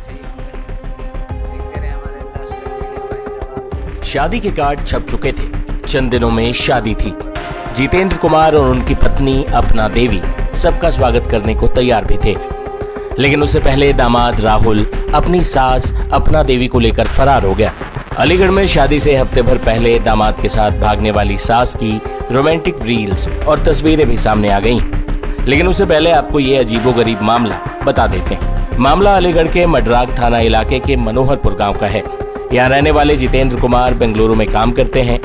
से ही होंगे। देखते रहे हमारे लास्ट तक वीडियो भाई साहब। शादी के कार्ड छप चुके थे। चंद दिनों में शादी थी। जितेंद्र कुमार और उनकी पत्नी अपना देवी सबका स्वागत करने को तैयार भी थे, लेकिन उससे पहले दामाद राहुल अपनी सास अपना देवी को लेकर फरार हो गया। अलीगढ़ में शादी से हफ्ते भर पहले दामाद के साथ भागने वाली सास की रोमांटिक रील्स और तस्वीरें भी सामने आ गईं। लेकिन उससे पहले आपको ये अजीबोगरीब मामला बता देते हैं। मामला अलीगढ़ के मडराग थाना इलाके के मनोहरपुर गांव का है। यहाँ रहने वाले जितेंद्र कुमार बेंगलुरु में काम करते हैं।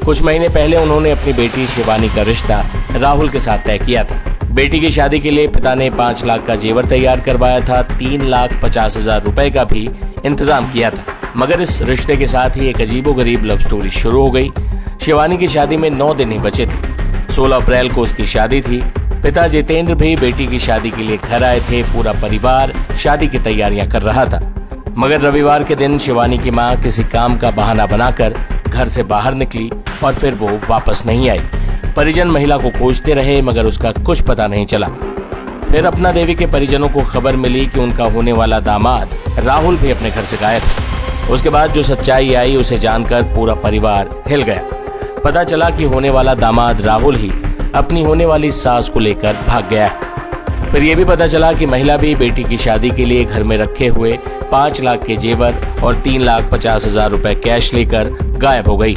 कुछ महीने पहले उन्होंने अपनी बेटी शिवानी का रिश्ता राहुल के साथ तय किया था। बेटी की शादी के लिए पिता ने 5 लाख का जेवर तैयार करवाया था। 3,50,000 रुपए का भी इंतजाम किया था। मगर इस रिश्ते के साथ ही एक अजीबोगरीब लव स्टोरी शुरू हो गई। शिवानी की शादी में 9 दिन ही बचे थे। 16 अप्रैल को उसकी शादी थी। पिता जितेंद्र भी बेटी की शादी के लिए घर आए थे। पूरा परिवार शादी की तैयारियां कर रहा था। मगर रविवार के दिन शिवानी की मां किसी काम का बहाना बनाकर घर से बाहर निकली और फिर वो वापस नहीं आई। परिजन महिला को खोजते रहे मगर उसका कुछ पता नहीं चला। फिर अपना देवी के परिजनों को खबर मिली कि उनका होने वाला दामाद राहुल भी अपने घर से गायब है। उसके बाद जो सच्चाई आई उसे जानकर पूरा परिवार हिल गया। पता चला कि होने वाला दामाद राहुल ही अपनी होने वाली सास को लेकर भाग गया है। फिर ये भी पता चला कि महिला भी बेटी की शादी के लिए घर में रखे हुए 5 लाख के जेवर और 3,50,000 रुपए कैश लेकर गायब हो गई।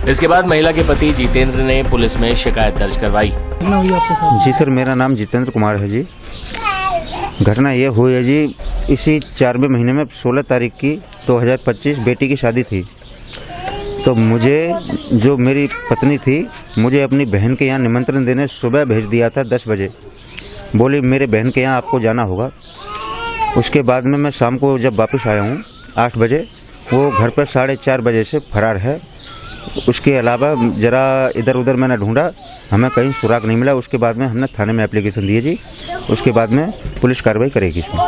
इसके बाद महिला के पति जितेंद्र ने पुलिस में शिकायत दर्ज करवाई। जी सर, मेरा नाम जितेंद्र कुमार है जी। घटना ये हुई है जी, इसी 4वें महीने में 16 तारीख की 2025 बेटी की शादी थी। तो मुझे, जो मेरी पत्नी थी, मुझे अपनी बहन के यहाँ निमंत्रण देने सुबह भेज दिया था 10 बजे। बोली मेरे बहन के यहाँ आपको जाना होगा। उसके बाद में मैं शाम को जब वापस आया हूँ 8 बजे, वो घर पर 4:30 बजे से फरार है। उसके अलावा ज़रा इधर उधर मैंने ढूंढा, हमें कहीं सुराग नहीं मिला। उसके बाद में हमने थाने में एप्लीकेशन दिए जी। उसके बाद में पुलिस कार्रवाई करेगी इसमें।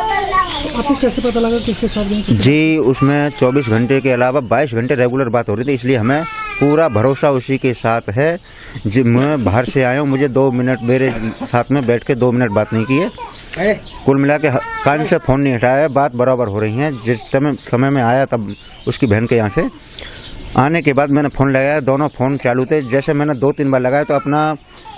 आपको कैसे पता लगा किसके साथ गई? जी, उसमें 24 घंटे के अलावा 22 घंटे रेगुलर बात हो रही थी, इसलिए हमें पूरा भरोसा उसी के साथ है। जी, मैं बाहर से आया हूँ, मुझे 2 मिनट मेरे साथ में बैठ के 2 मिनट बात नहीं की है। कुल मिला के कान से फ़ोन नहीं हटाया है, बात बराबर हो रही है। जिस समय में आया तब उसकी बहन के यहाँ से आने के बाद मैंने फ़ोन लगाया, दोनों फ़ोन चालू थे। जैसे मैंने 2-3 बार लगाया तो अपना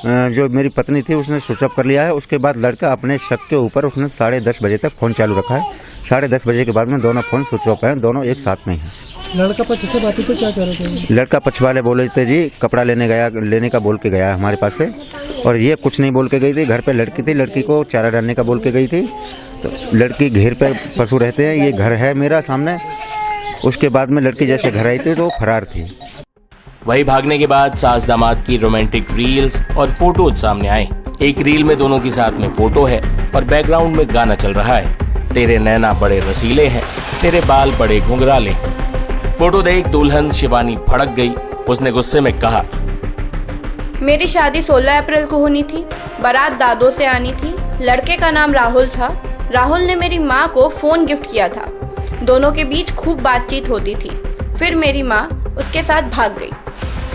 जो मेरी पत्नी थी उसने स्विच ऑफ कर लिया है। उसके बाद लड़का अपने शक के ऊपर उसने 10:30 बजे तक फ़ोन चालू रखा है। 10:30 बजे के बाद में दोनों फ़ोन स्विच ऑफ हैं, दोनों एक साथ में हैं। लड़का पक्ष से बातें तो क्या कह रहे थे? लड़का पक्ष वाले बोले थे जी कपड़ा लेने का बोल के गया है हमारे पास से, और ये कुछ नहीं बोल के गई थी। घर पे लड़की थी, लड़की को चारा डालने का बोल के गई थी। तो लड़की घेर पे पशु रहते हैं, ये घर है मेरा सामने। उसके बाद में लड़की जैसे घर आई थी तो फरार थी। वही भागने के बाद सास दामाद की रोमांटिक रील्स और फोटोज सामने आए। एक रील में दोनों की साथ में फोटो है और बैकग्राउंड में गाना चल रहा है, तेरे नैना बड़े रसीले हैं, तेरे बाल बड़े घुंघराले। फोटो देख दुल्हन शिवानी भड़क गई। उसने गुस्से में कहा, मेरी शादी 16 अप्रैल को होनी थी। बारात दादो से आनी थी। लड़के का नाम राहुल था। राहुल ने मेरी माँ को फोन गिफ्ट किया था। दोनों के बीच खूब बातचीत होती थी। फिर मेरी माँ उसके साथ भाग गई।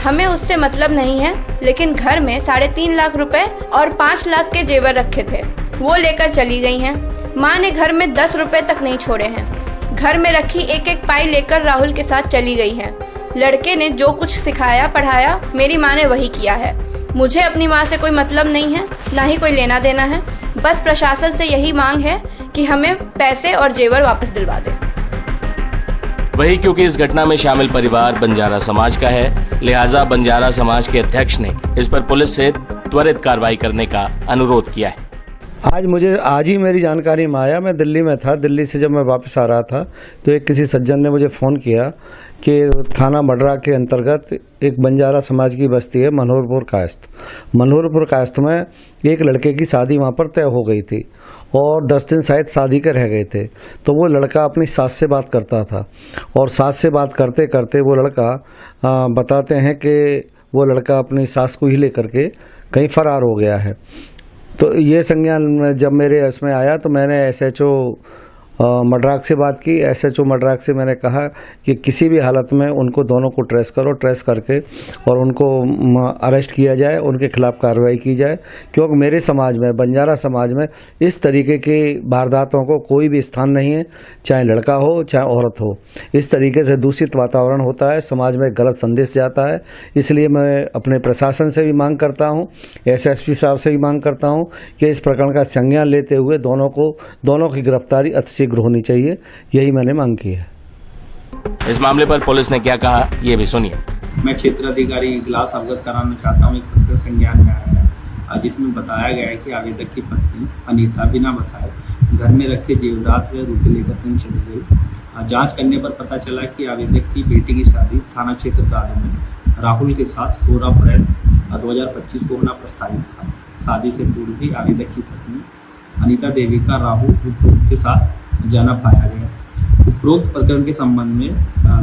हमें उससे मतलब नहीं है, लेकिन घर में 3.5 लाख रुपए और 5 लाख के जेवर रखे थे, वो लेकर चली गई हैं। माँ ने घर में 10 रुपए तक नहीं छोड़े हैं। घर में रखी एक एक पाई लेकर राहुल के साथ चली गई हैं। लड़के ने जो कुछ सिखाया पढ़ाया मेरी माँ ने वही किया है। मुझे अपनी माँ से कोई मतलब नहीं है, ना ही कोई लेना देना है। बस प्रशासन से यही मांग है कि हमें पैसे और जेवर वापस दिलवा दे। वही क्योंकि इस घटना में शामिल परिवार बंजारा समाज का है, लिहाजा बंजारा समाज के अध्यक्ष ने इस पर पुलिस से त्वरित कार्रवाई करने का अनुरोध किया है। आज ही मेरी जानकारी में आया। मैं दिल्ली में था। दिल्ली से जब मैं वापस आ रहा था तो एक किसी सज्जन ने मुझे फ़ोन किया कि थाना मडरा के अंतर्गत एक बंजारा समाज की बस्ती है मनोहरपुर कायस्थ। मनोहरपुर कायस्थ में एक लड़के की शादी वहाँ पर तय हो गई थी और 10 दिन शायद शादी के रह गए थे। तो वो लड़का अपनी सास से बात करता था और सास से बात करते करते वो लड़का बताते हैं कि वो लड़का अपनी सास को ही लेकर के कहीं फरार हो गया है। तो ये संज्ञान जब मेरे इसमें आया तो मैंने SHO मड्राक से बात की, SHO मड्राक से मैंने कहा कि किसी भी हालत में उनको दोनों को ट्रेस करो, ट्रेस करके और उनको अरेस्ट किया जाए, उनके खिलाफ कार्रवाई की जाए, क्योंकि मेरे समाज में, बंजारा समाज में इस तरीके की वारदातों को कोई भी स्थान नहीं है, चाहे लड़का हो चाहे औरत हो। इस तरीके से दूषित वातावरण होता है, समाज में गलत संदेश जाता है। इसलिए मैं अपने प्रशासन से भी मांग करता हूं, SSP साहब से भी मांग करता हूं कि इस प्रकरण का संज्ञान लेते हुए दोनों की गिरफ्तारी अतिशीघ्र होनी चाहिए। यही मैंने मांग की है। इस मामले पर पुलिस ने क्या कहा, ये भी सुनिए। मैं क्षेत्राधिकारी इजलास अवगत कराना चाहता हूँ। एक प्रकरण संज्ञान में आया है जिसमें बताया गया है कि आवेदक की पत्नी अनीता बिना बताए घर में रखे जेवरात व रुपये लेकर कहीं चली गई। जांच करने पर पता चला कि आवेदक की बेटी की शादी थाना क्षेत्र दादो में राहुल के साथ 16 अप्रैल 2025 को होना प्रस्तावित था। शादी से पूर्व ही आवेदक की पत्नी अनीता देवी का राहुल उपरोक्त के साथ जाना पाया गया। उपरोक्त प्रकरण के संबंध में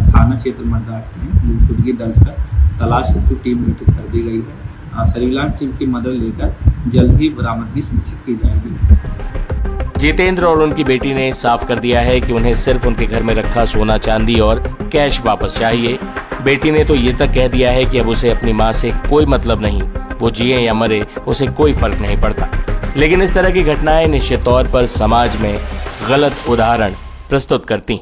थाना क्षेत्र मड्राक में गुमशुदगी दर्ज कर तलाश हेतु टीम गठित कर दी गई है। सर्विलांस टीम की मदद लेकर जल्द ही बरामदगी सुनिश्चित की जाएगी। जितेंद्र और उनकी बेटी ने साफ कर दिया है कि उन्हें सिर्फ उनके घर में रखा सोना चांदी और कैश वापस चाहिए। बेटी ने तो ये तक कह दिया है कि अब उसे अपनी मां से कोई मतलब नहीं, वो जिए या मरे उसे कोई फर्क नहीं पड़ता। लेकिन इस तरह की घटनाएं निश्चित तौर पर समाज में गलत उदाहरण प्रस्तुत करती।